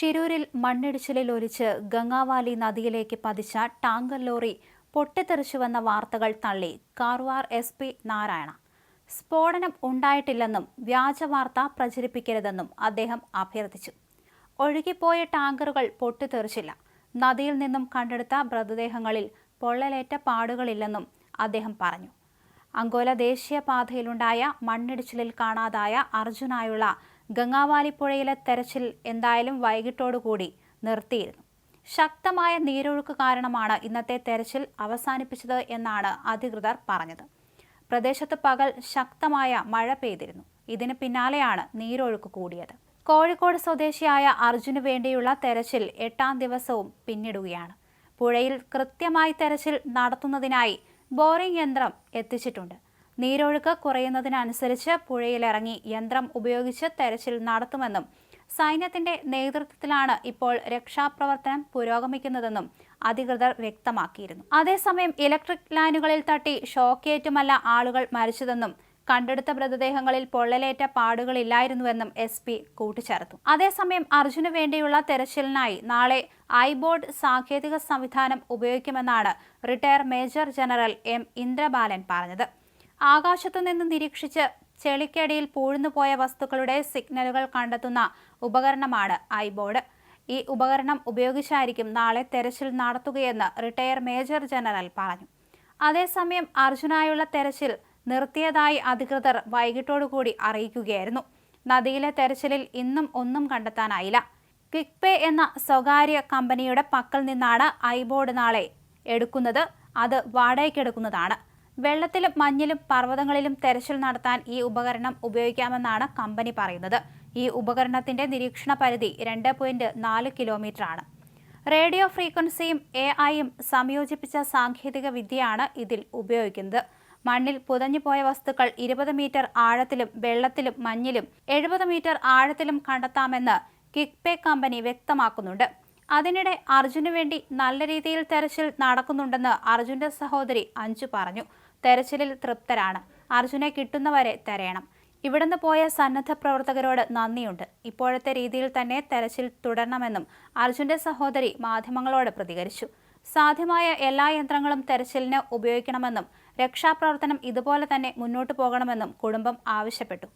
ഷിരൂരിൽ മണ്ണിടിച്ചിലിൽ ഒലിച്ച് ഗംഗാവാലി നദിയിലേക്ക് പതിച്ച ടാങ്കർ ലോറി പൊട്ടിത്തെറിച്ചുവെന്ന വാർത്തകൾ തള്ളി കാർവാർ SP നാരായണ. സ്ഫോടനം ഉണ്ടായിട്ടില്ലെന്നും വ്യാജ വാർത്ത പ്രചരിപ്പിക്കരുതെന്നും അദ്ദേഹം അഭ്യർത്ഥിച്ചു. ഒഴുകിപ്പോയ ടാങ്കറുകൾ പൊട്ടിത്തെറിച്ചില്ല. നദിയിൽ നിന്നും കണ്ടെടുത്ത മൃതദേഹങ്ങളിൽ പൊള്ളലേറ്റ പാടുകളില്ലെന്നും അദ്ദേഹം പറഞ്ഞു. അങ്കോല ദേശീയപാതയിലുണ്ടായ മണ്ണിടിച്ചിലിൽ കാണാതായ അർജുനായുള്ള ഗംഗാവാലി പുഴയിലെ തെരച്ചിൽ എന്തായാലും വൈകിട്ടോടുകൂടി നിർത്തിയിരുന്നു. ശക്തമായ നീരൊഴുക്ക് കാരണമാണ് ഇന്നത്തെ തെരച്ചിൽ അവസാനിപ്പിച്ചത് എന്നാണ് അധികൃതർ പറഞ്ഞത്. പ്രദേശത്ത് പകൽ ശക്തമായ മഴ പെയ്തിരുന്നു. ഇതിന് പിന്നാലെയാണ് നീരൊഴുക്ക് കൂടിയത്. കോഴിക്കോട് സ്വദേശിയായ അർജുന് വേണ്ടിയുള്ള തെരച്ചിൽ 8ാം ദിവസവും പിന്നിടുകയാണ്. പുഴയിൽ കൃത്യമായി തെരച്ചിൽ നടത്തുന്നതിനായി ബോറിംഗ് യന്ത്രം എത്തിച്ചിട്ടുണ്ട്. നീരൊഴുക്ക് കുറയുന്നതിനനുസരിച്ച് പുഴയിലിറങ്ങി യന്ത്രം ഉപയോഗിച്ച് തെരച്ചിൽ നടത്തുമെന്നും സൈന്യത്തിന്റെ നേതൃത്വത്തിലാണ് ഇപ്പോൾ രക്ഷാപ്രവർത്തനം പുരോഗമിക്കുന്നതെന്നും അധികൃതർ വ്യക്തമാക്കിയിരുന്നു. അതേസമയം ഇലക്ട്രിക് ലൈനുകളിൽ തട്ടി ഷോക്കേറ്റുമല്ല ആളുകൾ മരിച്ചതെന്നും കണ്ടെടുത്ത മൃതദേഹങ്ങളിൽ പൊള്ളലേറ്റ പാടുകളില്ലായിരുന്നുവെന്നും SP കൂട്ടിച്ചേർത്തു. അതേസമയം അർജുന് വേണ്ടിയുള്ള തെരച്ചിലിനായി നാളെ ഐബോർഡ് സാങ്കേതിക സംവിധാനം ഉപയോഗിക്കുമെന്നാണ് retire major general M Indrabalan പറഞ്ഞത്. ആകാശത്തുനിന്ന് നിരീക്ഷിച്ച് ചെളിക്കടിയിൽ പൂഴ്ന്നുപോയ വസ്തുക്കളുടെ സിഗ്നലുകൾ കണ്ടെത്തുന്ന ഉപകരണമാണ് ഐബോർഡ്. ഈ ഉപകരണം ഉപയോഗിച്ചായിരിക്കും നാളെ തെരച്ചിൽ നടത്തുകയെന്ന് റിട്ടയർ മേജർ ജനറൽ പറഞ്ഞു. അതേസമയം അർജുനായുള്ള തെരച്ചിൽ നിർത്തിയതായി അധികൃതർ വൈകിട്ടോടുകൂടി അറിയിക്കുകയായിരുന്നു. നദിയിലെ തെരച്ചിലിൽ ഇന്നും ഒന്നും കണ്ടെത്താനായില്ല. ക്വിക്പേ എന്ന സ്വകാര്യ കമ്പനിയുടെ പക്കൽ നിന്നാണ് ഐബോർഡ് നാളെ എടുക്കുന്നത്. അത് വാടകയ്ക്കെടുക്കുന്നതാണ്. വെള്ളത്തിലും മഞ്ഞിലും പർവ്വതങ്ങളിലും തെരച്ചിൽ നടത്താൻ ഈ ഉപകരണം ഉപയോഗിക്കാമെന്നാണ് കമ്പനി പറയുന്നത്. ഈ ഉപകരണത്തിന്റെ നിരീക്ഷണ പരിധി 2.4 കിലോമീറ്ററാണ്. റേഡിയോ ഫ്രീക്വൻസിയും AI-യും സംയോജിപ്പിച്ച സാങ്കേതിക വിദ്യയാണ് ഇതിൽ ഉപയോഗിക്കുന്നത്. മണ്ണിൽ പുതഞ്ഞുപോയ വസ്തുക്കൾ 20 മീറ്റർ ആഴത്തിലും വെള്ളത്തിലും മഞ്ഞിലും 70 മീറ്റർ ആഴത്തിലും കണ്ടെത്താമെന്ന് ക്വിക്പേ കമ്പനി വ്യക്തമാക്കുന്നുണ്ട്. അതിനിടെ അർജുന് വേണ്ടി നല്ല രീതിയിൽ തെരച്ചിൽ നടക്കുന്നുണ്ടെന്ന് അർജുന്റെ സഹോദരി അഞ്ജു പറഞ്ഞു. തെരച്ചിലിൽ തൃപ്തരാണ്. അർജുനെ കിട്ടുന്നവരെ തെരയണം. ഇവിടുന്ന് പോയ സന്നദ്ധ പ്രവർത്തകരോട് നന്ദിയുണ്ട്. ഇപ്പോഴത്തെ രീതിയിൽ തന്നെ തെരച്ചിൽ തുടരണമെന്നും അർജുന്റെ സഹോദരി മാധ്യമങ്ങളോട് പ്രതികരിച്ചു. സാധ്യമായ എല്ലാ യന്ത്രങ്ങളും തെരച്ചിലിന് ഉപയോഗിക്കണമെന്നും രക്ഷാപ്രവർത്തനം ഇതുപോലെ തന്നെ മുന്നോട്ടു പോകണമെന്നും കുടുംബം ആവശ്യപ്പെട്ടു.